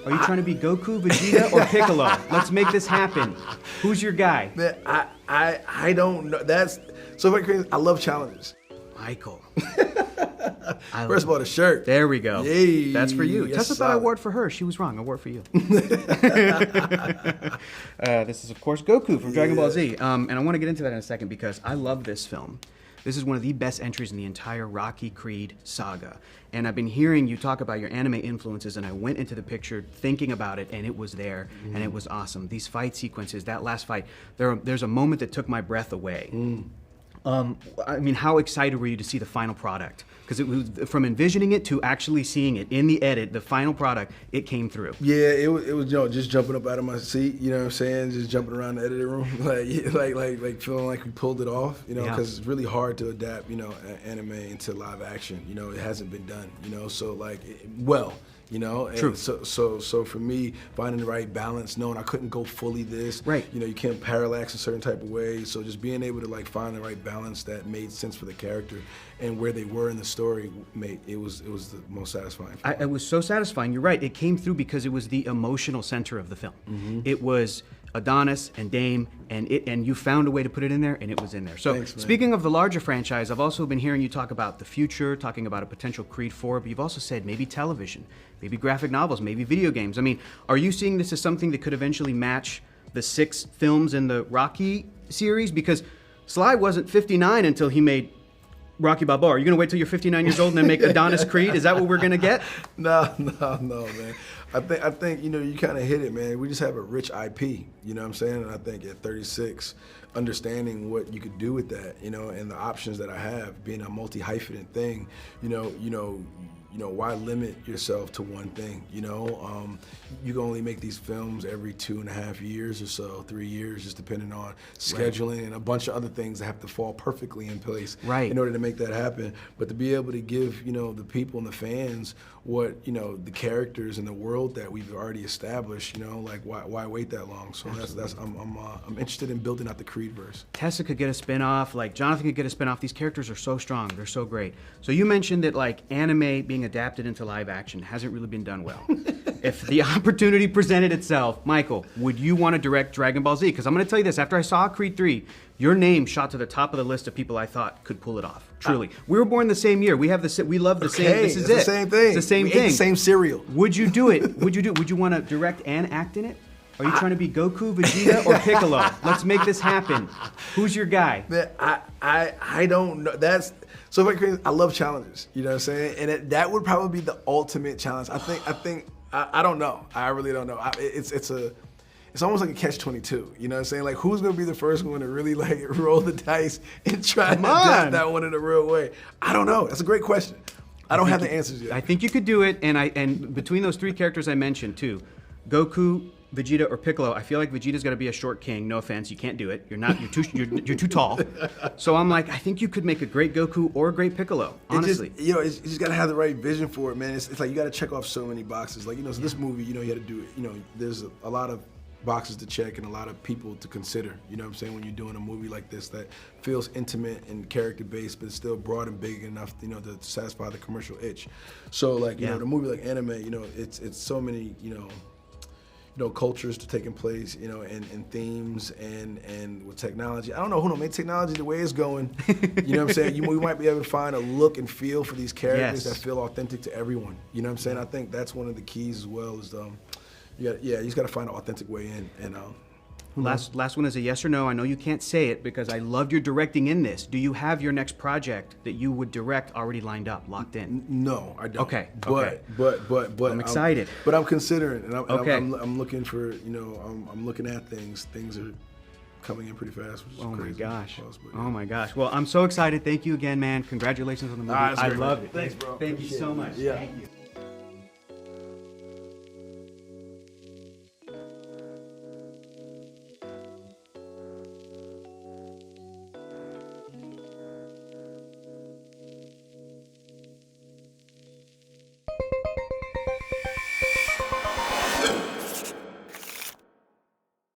Are you trying to be Goku, Vegeta, or Piccolo? Let's make this happen. Who's your guy? Man, I don't know. That's so crazy. I love challenges. Michael. First of all, the shirt. There we go. Yay. That's for you. Yes, Tessa thought I wore it for her. She was wrong. I wore it for you. This is, of course, Goku from Dragon Ball Z. And I want to get into that in a second because I love this film. This is one of the best entries in the entire Rocky Creed saga. And I've been hearing you talk about your anime influences, and I went into the picture thinking about it, and it was there, and it was awesome. These fight sequences, that last fight, there's a moment that took my breath away. I mean, how excited were you to see the final product? Because it was from envisioning it to actually seeing it in the edit, the final product, it came through. Yeah, it was just jumping up out of my seat, you know what I'm saying? Just jumping around the editing room, like feeling like we pulled it off, you know, because it's really hard to adapt, you know, anime into live action. You know, it hasn't been done, you know, so like, you know, and True. So for me, finding the right balance, knowing I couldn't go fully this, right? You know, you can't parallax a certain type of way. So just being able to like find the right balance that made sense for the character and where they were in the story, it was the most satisfying. It was so satisfying. You're right. It came through because it was the emotional center of the film. It was Adonis and Dame, and you found a way to put it in there, and it was in there. So thanks, speaking of the larger franchise, I've also been hearing you talk about the future, talking about a potential Creed 4, but you've also said maybe television, maybe graphic novels, maybe video games. I mean, are you seeing this as something that could eventually match the 6 films in the Rocky series? Because Sly wasn't 59 until he made Rocky Balboa. Are you going to wait till you're 59 years old and then make Adonis Creed? Is that what we're going to get? No, man. I think you know, you kind of hit it, man. We just have a rich IP, you know what I'm saying? And I think at 36, understanding what you could do with that, you know, and the options that I have, being a multi-hyphenate thing, you know, why limit yourself to one thing? You know, you can only make these films every 2.5 years or so, 3 years, just depending on scheduling and a bunch of other things that have to fall perfectly in place in order to make that happen. But to be able to give, you know, the people and the fans what, you know, the characters and the world that we've already established, you know, like why wait that long? So I'm interested in building out the Creedverse. Tessa could get a spin-off, like Jonathan could get a spin-off. These characters are so strong, they're so great. So you mentioned that like anime being adapted into live action hasn't really been done well. If the opportunity presented itself, Michael, would you want to direct Dragon Ball Z? Because I'm going to tell you this, after I saw Creed 3, your name shot to the top of the list of people I thought could pull it off. Truly. We were born the same year. We have we love the same, this is it's it. the same thing. It's the same we thing. Ate the same cereal. Would you do it? Would you want to direct and act in it? Are you trying to be Goku, Vegeta, or Piccolo? Let's make this happen. Who's your guy? Man, I don't know. That's so crazy. I love challenges. You know what I'm saying? And that would probably be the ultimate challenge. I don't know. I really don't know. It's almost like a catch-22. You know what I'm saying? Like, who's gonna be the first one to really like roll the dice and try to adapt that one in a real way? I don't know. That's a great question. I don't have the answers yet. I think you could do it, and between those 3 characters I mentioned too, Goku, Vegeta, or Piccolo, I feel like Vegeta's got to be a short king. No offense, you can't do it. You're too tall. So I'm like, I think you could make a great Goku or a great Piccolo. Honestly, you just got to have the right vision for it, man. It's like you got to check off so many boxes. Like, you know, so this movie, you know, you had to do it. You know, there's a lot of boxes to check and a lot of people to consider. You know what I'm saying? When you're doing a movie like this that feels intimate and character-based, but it's still broad and big enough, you know, to satisfy the commercial itch. So like, you know, the movie like anime, you know, it's so many, you know, cultures to taking place, you know, and themes and with technology. I don't know who knows, maybe technology the way it's going, you know what I'm saying? We might be able to find a look and feel for these characters that feel authentic to everyone. You know what I'm saying? I think that's one of the keys as well is you just got to find an authentic way in. And last one is a yes or no. I know you can't say it because I loved your directing in this. Do you have your next project that you would direct already lined up, locked in? No, I don't. Okay. But I'm excited. But I'm considering, and I'm looking for, you know, I'm looking at things. Things are coming in pretty fast, which is crazy. Oh my gosh. Well, I'm so excited. Thank you again, man. Congratulations on the movie. I love it. Thanks, bro. Thank you so much. Yeah. Thank you.